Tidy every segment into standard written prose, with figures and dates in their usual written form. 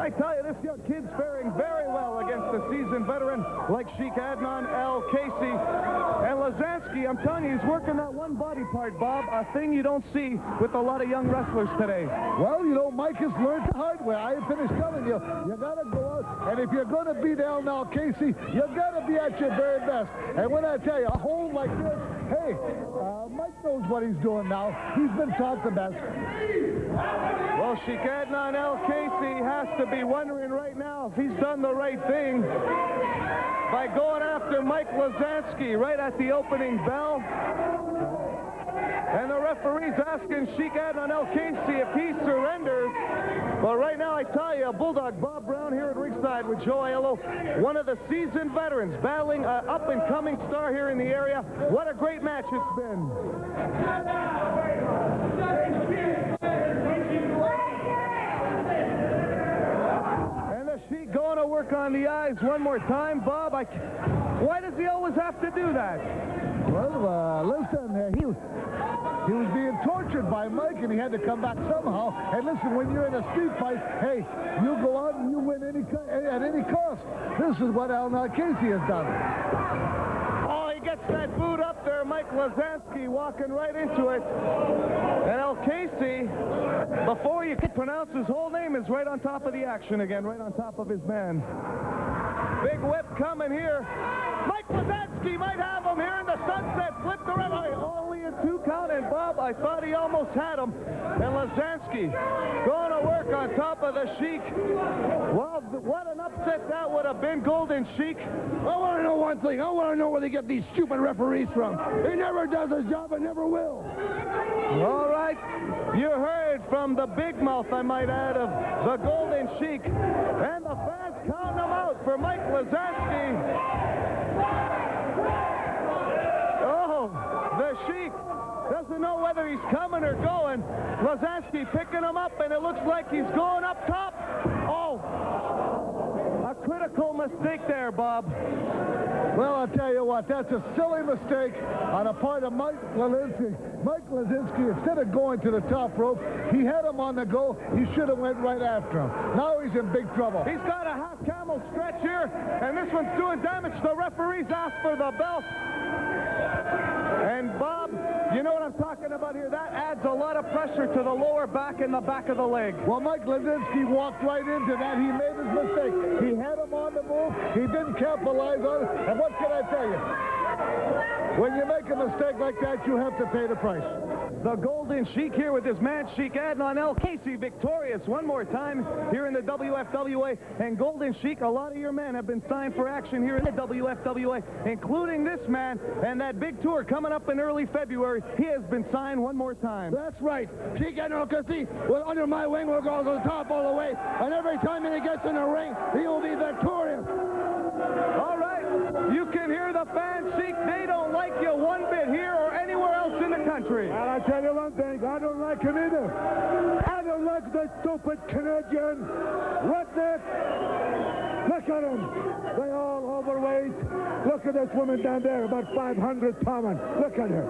I tell you, this young kid's faring very well against a seasoned veteran like Sheik Adnan El Casey. And Lazansky, I'm telling you, he's working that one body part, Bob, a thing you don't see with a lot of young wrestlers today. Well, you know, Mike has learned the hard way. I finished telling you, you got to go out, and if you're going to beat El Casey, you got to be at your very best. And when I tell you, a hold like this, hey, Mike knows what he's doing now. He's been taught the best. Well, Sheik Adnan El Casey has to be wondering right now if he's done the right thing by going after Mike Lazansky right at the opening bell. And the referee's asking Sheik Adnan El Casey if he surrenders. But right now, I tell you, Bulldog Bob Brown here at ringside with Joe Aiello, one of the seasoned veterans battling an up-and-coming star here in the area. What a great match it's been. And the Sheik going to work on the eyes one more time. Bob, why does he always have to do that? Well, listen, he was being tortured by Mike, and he had to come back somehow. And listen, when you're in a street fight, hey, you go out and you win at any cost. This is what El Casey has done. Oh, he gets that boot up there, Mike Lazansky walking right into it. And El Casey, before you can pronounce his whole name, is right on top of the action again, right on top of his man. Big whip coming here. Mike Lazansky might have him here in the sunset. Flip the red eye. Only a 2 count. And Bob, I thought he almost had him. And Lazansky going to work on top of the Sheik. Well, what an upset that would have been, Golden Sheik. I want to know one thing. I want to know where they get these stupid referees from. He never does his job and never will. All right. You heard from the big mouth, I might add, of the Golden Sheik. And the fans counting him out for Mike Lazansky. Oh, the Sheik doesn't know whether he's coming or going. Lazansky picking him up, and it looks like he's going up top. Oh, a critical mistake there, Bob. Well, I'll tell you what, that's a silly mistake on the part of Mike Lazansky. Mike Lazansky, instead of going to the top rope, he had him on the go. He should have went right after him. Now he's in big trouble. He's got a half camel stretch here, and this one's doing damage. The referee's asked for the belt. And Bob, you know what I'm talking about here? That adds a lot of pressure to the lower back and the back of the leg. Well, Mike Lazansky walked right into that. He made his mistake. He had him on the move. He didn't capitalize on it. And what can I tell you? When you make a mistake like that, you have to pay the price. The Golden Sheik here with his man, Sheik Adnan El Casey, victorious one more time here in the WFWA. And Golden Sheik, a lot of your men have been signed for action here in the WFWA, including this man. And that big tour coming up in early February, he has been signed one more time. That's right. Sheik Adnan El Casey, well, under my wing, will go to the top all the way. And every time he gets in the ring, he will be victorious. All right. You can hear the fans, Sheik. They don't like you one bit here or anywhere else in the country. And I tell you one thing, I don't like him either. I don't like the stupid Canadian redneck. Look at them. They all overweight. Look at this woman down there, about 500 pounds. Look at her.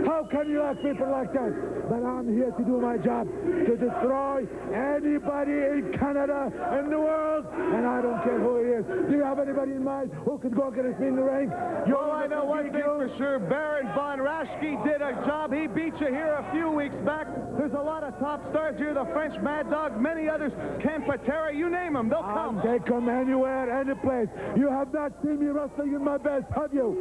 How can you have people like that? But I'm here to do my job, to destroy anybody in Canada, in the world, and I don't care who he is. Do you have anybody in mind who could go against me in the ring? Well, I know one thing for sure. Baron von Raschke did a job. He beat you here a few weeks back. There's a lot of top stars here. The French Mad Dog, many others. Ken Patera, you name them, they'll come. They come anywhere, any place. You have not seen me wrestling in my best, have you?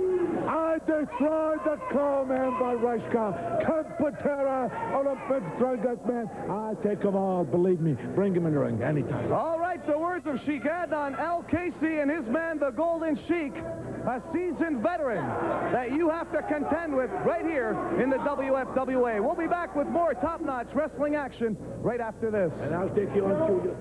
I destroyed the Clawman von Raschke. Ken Patera, Olympic strongest man. I take them all, believe me. Bring him in the ring anytime. All right, the words of Sheik Adnan El Casey and his man, the Golden Sheik, a seasoned veteran that you have to contend with right here in the WFWA. We'll be back with more top-notch wrestling action right after this. And I'll take you on to you.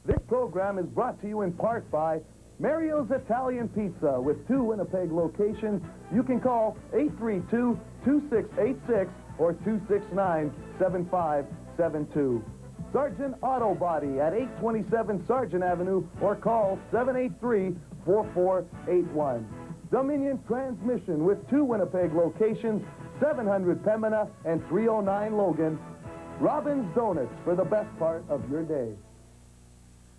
This program is brought to you in part by Mario's Italian Pizza with 2 Winnipeg locations. You can call 832-2686 or 269-7572. Sergeant Auto Body at 827 Sergeant Avenue or call 783-4481. Dominion Transmission with 2 Winnipeg locations, 700 Pembina and 309 Logan. Robin's Donuts for the best part of your day.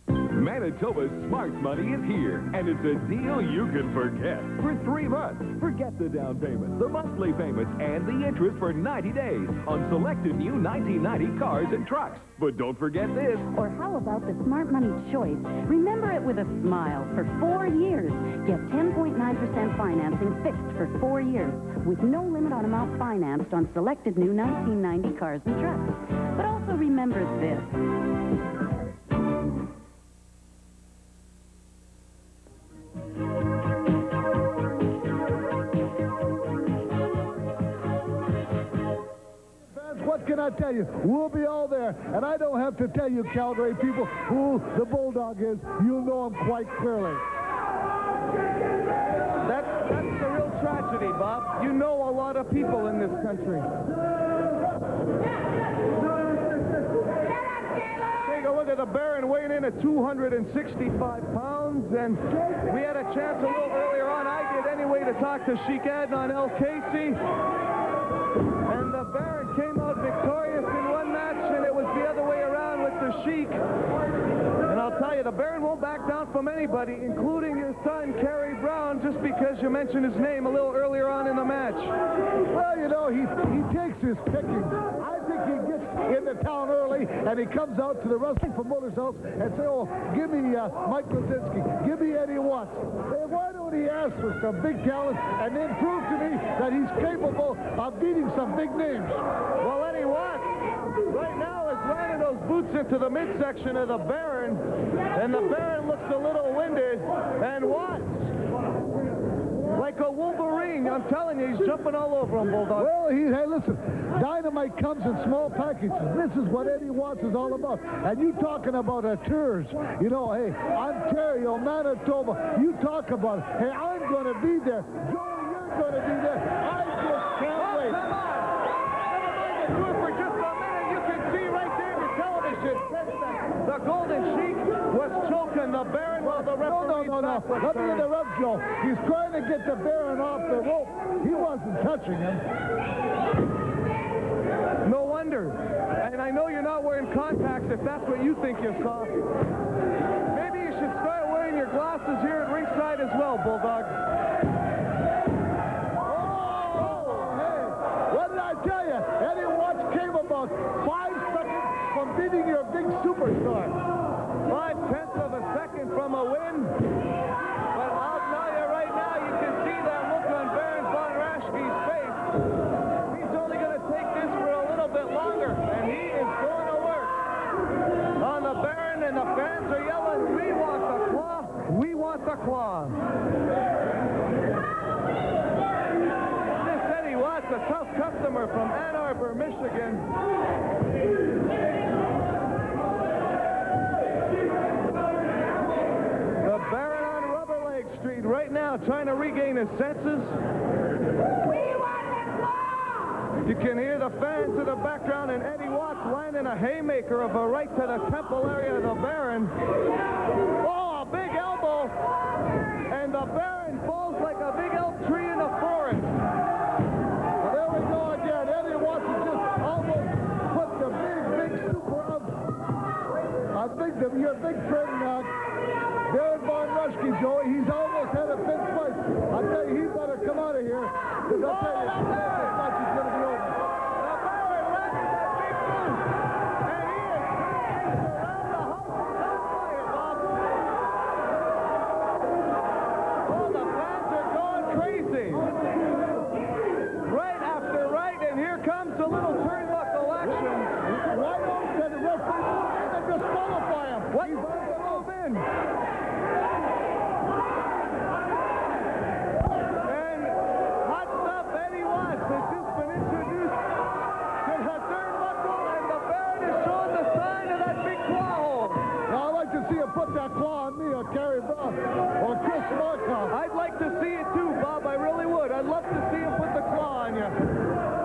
Manitoba's Smart Money is here, and it's a deal you can forget. For 3 months, forget the down payment, the monthly payments, and the interest for 90 days on selected new 1990 cars and trucks. But don't forget this. Or how about the Smart Money Choice? Remember it with a smile for 4 years. Get 10.9% financing fixed for 4 years with no limit on amount financed on selected new 1990 cars and trucks. But also remember this. What can I tell you? We'll be all there. And I don't have to tell you, Calgary people, who the Bulldog is. You'll know him quite clearly. That's the real tragedy, Bob. You know a lot of people in this country. Take a look at the Baron weighing in at 265 pounds, and we had a chance a little earlier on, I did anyway, to talk to Sheik Adnan El Casey, and the Baron came out victorious in one match, and it was the other way around with the Sheik. And I'll tell you, the Baron won't back down from anybody, including his son, Kerry Brown, just because you mentioned his name a little earlier on in the match. Well, you know, he takes his picking. I think he gets into town early, and he comes out to the Wrestling Promoters House and say, oh, give me Mike Lazinski, give me Eddie Watts. Hey, why don't he ask for some big talent and then prove to me that he's capable of beating some big names? Well, Eddie Watts right now is running those boots into the midsection of the Baron, and the Baron looks a little winded, and Watts, like a Wolverine, I'm telling you, he's jumping all over him, Bulldog. Well, hey, listen, dynamite comes in small packages. This is what Eddie Watts is all about. And you talking about tours, you know, hey, Ontario, Manitoba, you talk about it. Hey, I'm going to be there. Joey, you're going to be there. I just can't wait. Come on. Never mind the tour for just a minute. You can see right there in the television. The Golden Sheik was choking the Baron while the referee... No. Let me interrupt, Joe. He's trying to get the Baron off the rope. He wasn't touching him. No wonder. And I know you're not wearing contacts if that's what you think you saw. Maybe you should start wearing your glasses here at ringside as well, Bulldog. Oh, hey. What did I tell you? Eddie Watts came about 5 seconds from beating your big superstar. 0.5 of a second from a win. But I'll tell you right now, you can see that look on Baron von Raschke's face. He's only going to take this for a little bit longer, and he is going to work on the Baron, and the fans are yelling, we want the claw, we want the claw. This Eddie Watts, a tough customer from Ann Arbor, Michigan. The Baron on Rubber Leg Street right now, trying to regain his senses. You can hear the fans in the background, and Eddie Watts landing a haymaker of a right to the temple area of the Baron. Oh, a big elbow, and the Baron falls like a big elk tree in the forest. Well, there we go again. Eddie Watts has just almost put the big super up. I think that your big friend, Baron von Raschke, Joey, he's almost had a big fight. I tell you, he better come out of here, because I'll tell you, this match is going to be over. The Baron landed that big boot, and he is crazy around the house on fire, Bob. Oh, the fans are going crazy. Right after right, and here comes a little turnbuckle action. Why don't the referee move in and disqualify him? What? He's going to move in. And hot stuff, Eddie Watts has just been introduced to the turnbuckle, and the Baron is showing the sign of that big claw hole. Now, I'd like to see him put that claw on me or Kerry Brown or Chris Markoff. I'd like to see it too, Bob. I really would. I'd love to see him put the claw on you.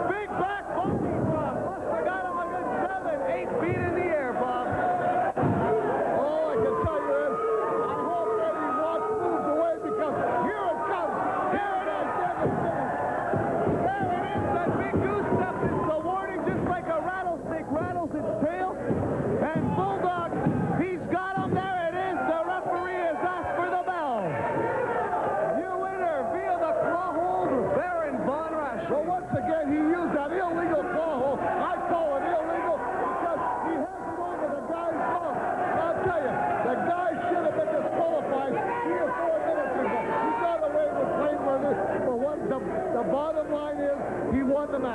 Big back bogey drop. Must have got him a good 7, 8 feet in the air, Bob. All I can tell you is, I hope Eddie Watts moves away, because here it comes. Here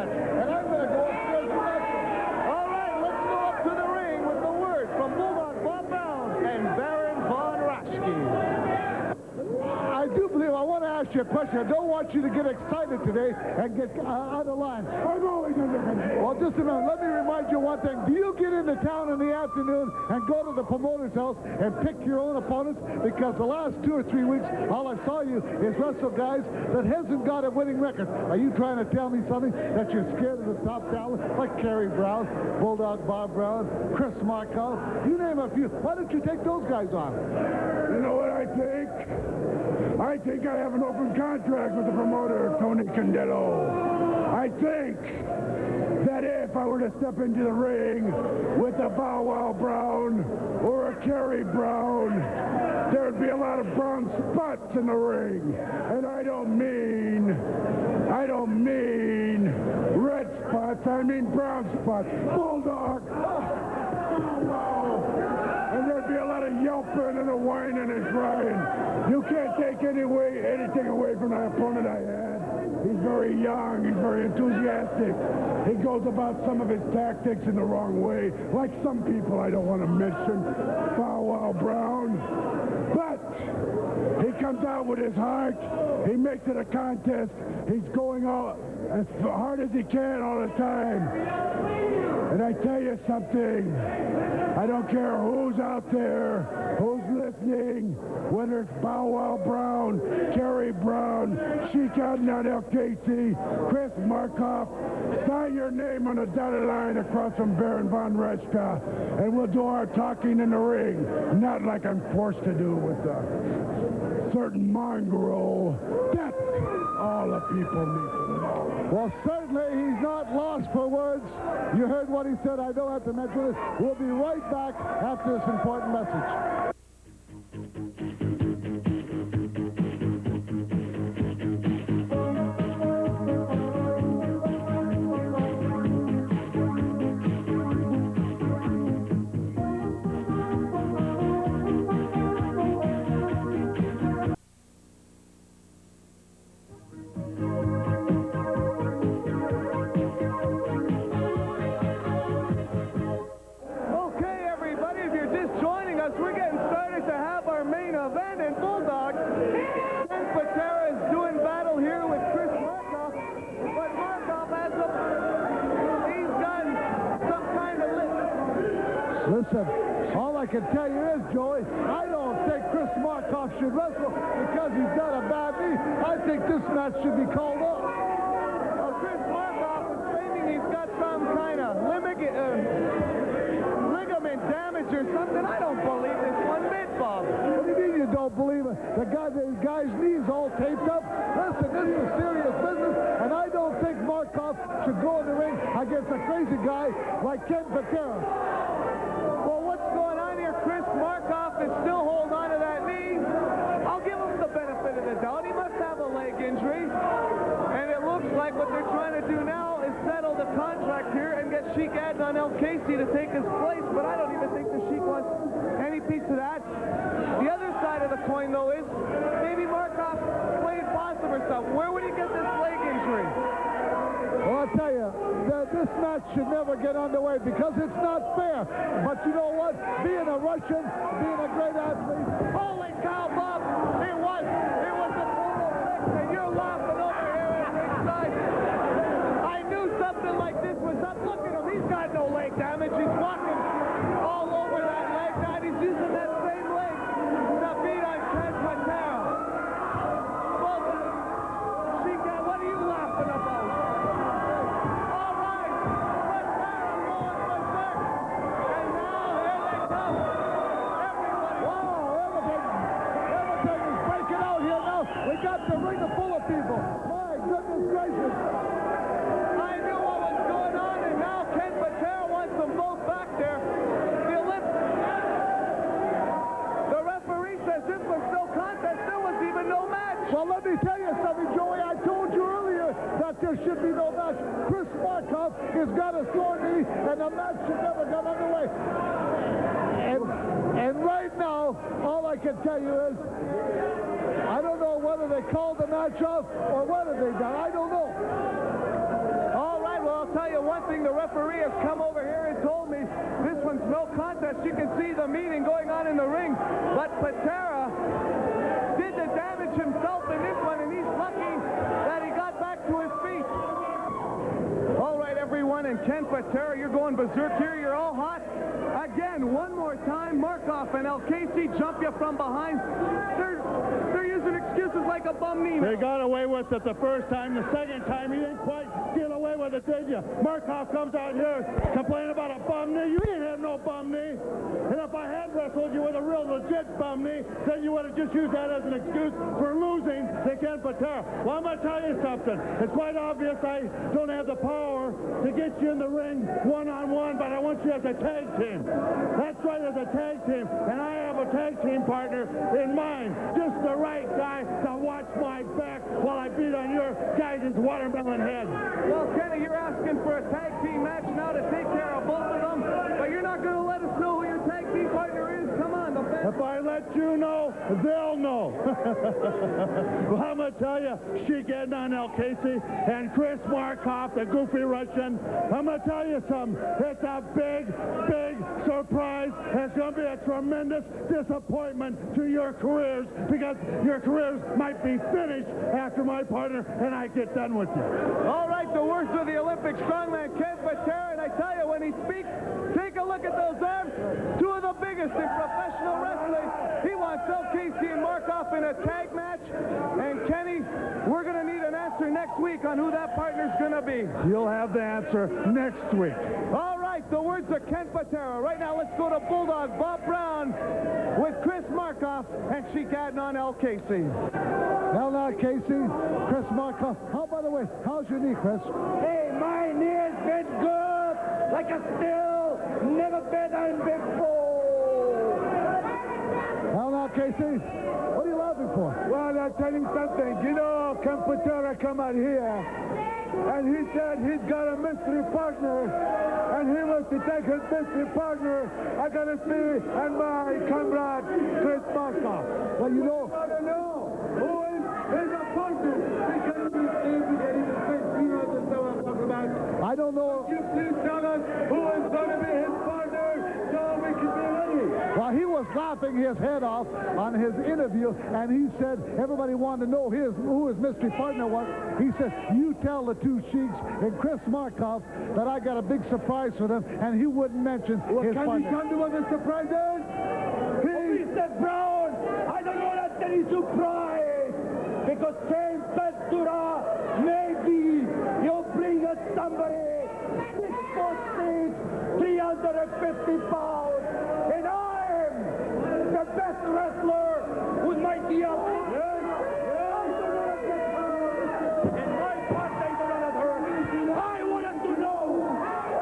match. And I'm going to go upstairs to that. All right, let's go up to the ring with the word from Bulldog Bob Brown and Baron Von Raschke. I do believe I want to ask you a question. I don't want you to get excited today and get out of line. I'm always well, just a minute. Let me remind you one thing. Do you get into town in the afternoon and go to the promoter's house and pick your own opponents? Because the last 2 or 3 weeks, all I saw you is wrestle guys that hasn't got a winning record. Are you trying to tell me something that you're scared of the top talent like Kerry Brown, Bulldog Bob Brown, Chris Markov? You name a few. Why don't you take those guys on? You know what I think? I think I have an open contract with the promoter, Tony Condello. I think that if I were to step into the ring with a Bow Wow Brown or a Kerry Brown, there'd be a lot of brown spots in the ring. And I don't mean red spots, I mean brown spots. Bulldog! And there'd be a lot of yelping and a whining and crying. You can't take anything away from that opponent I had. He's very young. He's very enthusiastic. He goes about some of his tactics in the wrong way, like some people I don't want to mention. Bow Wow Brown. But he comes out with his heart. He makes it a contest. He's going out as hard as he can all the time. And I tell you something, I don't care who's out there, who's listening, whether it's Bow Wow Brown, Kerry Brown, Sheik Adnan El-Casey, Chris Markov, sign your name on the dotted line across from Baron Von Raschke, and we'll do our talking in the ring, not like I'm forced to do with a certain mongrel. That's all the people need to know. Well, certainly he's not lost for words. You heard what he said. I don't have to mention it. We'll be right back after this important message. We're getting started to have our main event in Bulldog. Ken Patera is doing battle here with Chris Markov, but Markov has he's got some kind of list. Listen, all I can tell you is, Joey, I don't think Chris Markov should wrestle because he's got a bad knee. I think this match should be called off. Well, Chris Markov is claiming he's got some kind of ligament damage or something. I don't believe this one bit, Bob. What do you mean you don't believe it? The guy's knees all taped up. Listen, this is serious business, and I don't think Markov should go in the ring against a crazy guy like Ken Patera. Well, what's going on here? Chris Markov is still holding on to that knee. I'll give him the benefit of the doubt. He must have a leg injury, and it looks like what they're trying to do now is settle the contract here and get Sheik Adnan El-Casey to take his place, but I don't even think the Sheik wants any piece of that. The other side of the coin, though, is maybe Markov played possum or something. Where would he get this leg injury? Well, I'll tell you, this match should never get underway because it's not fair. But you know what? Being a Russian, being a great athlete, holy cow, Bob! It was a total fix, and you're laughing over here at ringside. I knew something like this was up. Look at him. He's got no leg damage. He's walking all over that leg. Now he's using that same leg to beat on Ken Patera. Well, Sheik, what are you laughing about? All right, Patera going berserk. And now here they come. Everybody. wow, everything is breaking out here now. We got the ring full of people. My goodness gracious. I knew what was going on, and now Ken Patera wants them both back there. The referee says this was no contest. There was even no match. Well, let me tell you something, Joey. I told you earlier that there should be no match. Chris Markov has got a sore knee, and the match should never get underway. And right now, all I can tell you is, I don't know whether they called the match off or what have they done. I don't know. All right, I'll tell you one thing, the referee has come over here and told me this one's no contest. You can see the meeting going on in the ring, but Patera did the damage himself in this one, and he's lucky that he got back to his feet. All right, everyone, and Ken Patera, you're going berserk here. You're all hot. Again, one more time, Markoff and El Casey jump you from behind. They're using excuses like a bum knee. They got away with it the first time. The second time, he didn't quite get away with it, did you? Markoff comes out here complaining about a bum knee. You didn't have no bum knee. And if I had wrestled you with a real legit bum knee, then you would have just used that as an excuse for losing to Ken Patera. Well, I'm going to tell you something. It's quite obvious I don't have the power to get you in the ring one-on-one, but I want you as a tag team. That's right, as a tag team. And I have a tag team partner in mind. Just the right guy to watch my back while I beat on your guys' watermelon head. Well, Kenny, you're asking for a tag team match now to take care of both of them, but you're not going to let us know who your tag team partner is. Come on, the fans. If I let you know, they'll know. Well, I'm going to tell you, Sheik Ednan El Casey and Chris Markoff, the goofy Russian, I'm going to tell you something. It's a big, big surprise. It's going to be a tremendous disappointment to your careers, because your careers might be finished after my partner and I get done with you. All right, the worst of the Olympic strongman, Ken Patera, and I tell you, when he speaks, take a look at those arms. Two of the biggest in professional wrestling. He wants El Casey and Markoff in a tag match. And Kenny, we're going to need an answer next week on who that partner's going to be. You'll have the answer next week. All right, the words of Ken Patera. Right now, let's go to Bulldog Bob Brown with Chris Markoff and Sheik Adnan El Casey. Now, Casey, Chris Markoff. How, by the way, how's your knee, Chris? Hey, my knee has been good, like a still never been on before. Now, Casey, what are you laughing for? Well, I'll tell you something. You know, Ken Patera come out here, and he said he's got a mystery partner, and he wants to take his mystery partner against me and my comrade, Chris Markoff. Well, you know, I don't know who is his opponent. Because we see we get even face. You understand what I'm talking about? I don't know. You please tell us who is going to be his partner so we can be ready. Well, he was laughing his head off on his interview, and he said everybody wanted to know who his mystery partner was. He said, you tell the two Sheiks and Chris Markoff that I got a big surprise for them, and he wouldn't mention his Can partner. you tell me what the surprise is? Mr. Brown, I don't know that's any surprise, because Ken Patera, maybe you'll bring us somebody 6'6", 350 pounds, and I'm the best wrestler who might be up. In my part, they don't let her. I wanted to know.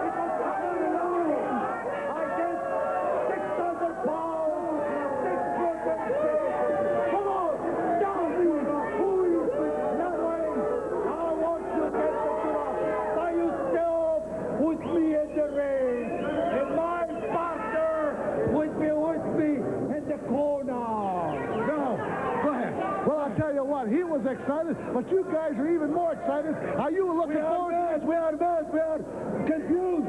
Because I don't know. I guess 600 pounds, 600. Come on, tell me who you not waiting. I want you to get the job. Are you still with me in the ring? And my partner would be with me in the corner. No, go ahead. Well, I'll tell you what, he was excited, but you guys are even more excited. Are you looking forward to this? We are confused.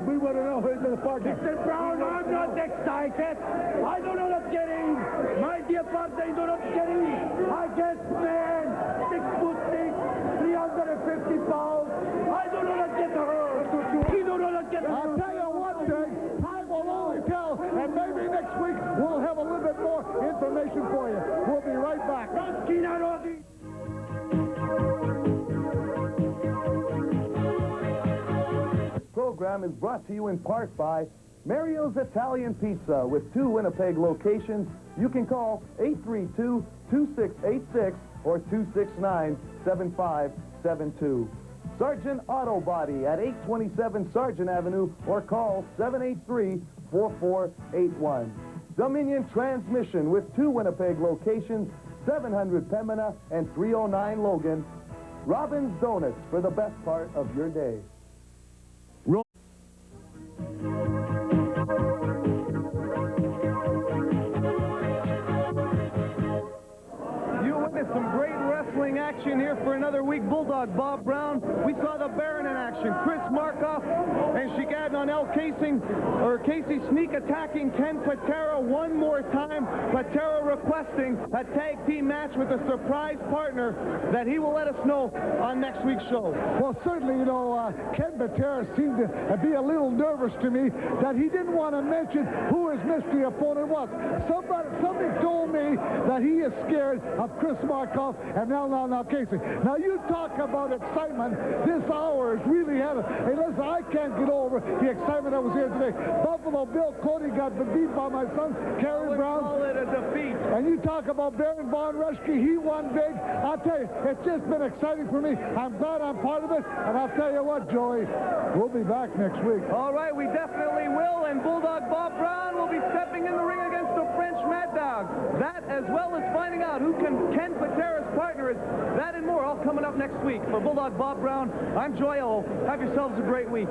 We want to know who's the partner. Mr. Brown, I'm not excited. I don't know what's getting. My dear partner, I don't know what's getting. I guess, man, 6'6", 350 pounds. I don't know what's getting her. He don't know what's getting her. I'll tell you one thing, time will only tell, and maybe next week we'll have a little bit more information for you. We'll be right back. Program is brought to you in part by Mario's Italian Pizza with 2 Winnipeg locations. You can call 832-2686 or 269-7572. Sargent Auto Body at 827 Sargent Avenue or call 783-4481. Dominion Transmission with 2 Winnipeg locations, 700 Pembina and 309 Logan. Robin's Donuts for the best part of your day. You witnessed some great wrestling wrestling action here for another week. Bulldog Bob Brown. We saw the Baron in action. Chris Markoff and Shigad on Casey sneak attacking Ken Patera one more time. Patera requesting a tag team match with a surprise partner that he will let us know on next week's show. Well, certainly, you know, Ken Patera seemed to be a little nervous to me that he didn't want to mention who his mystery opponent was. Somebody told me that he is scared of Chris Markoff and now Casey. Now, you talk about excitement. This hour is really heavy. Hey, listen, I can't get over the excitement that was here today. Buffalo Bill Cody got beat by my son, Kerry Brown. Call it a defeat. And you talk about Baron Von Reschke, he won big. I'll tell you, it's just been exciting for me. I'm glad I'm part of it. And I'll tell you what, Joey, we'll be back next week. All right, we definitely will. And Bulldog Bob Brown will be stepping in the ring against the French Mad Dog. That, as well as finding out who Ken Patera's partner is, that and more, all coming up next week. For Bulldog Bob Brown, I'm Joy O. Have yourselves a great week.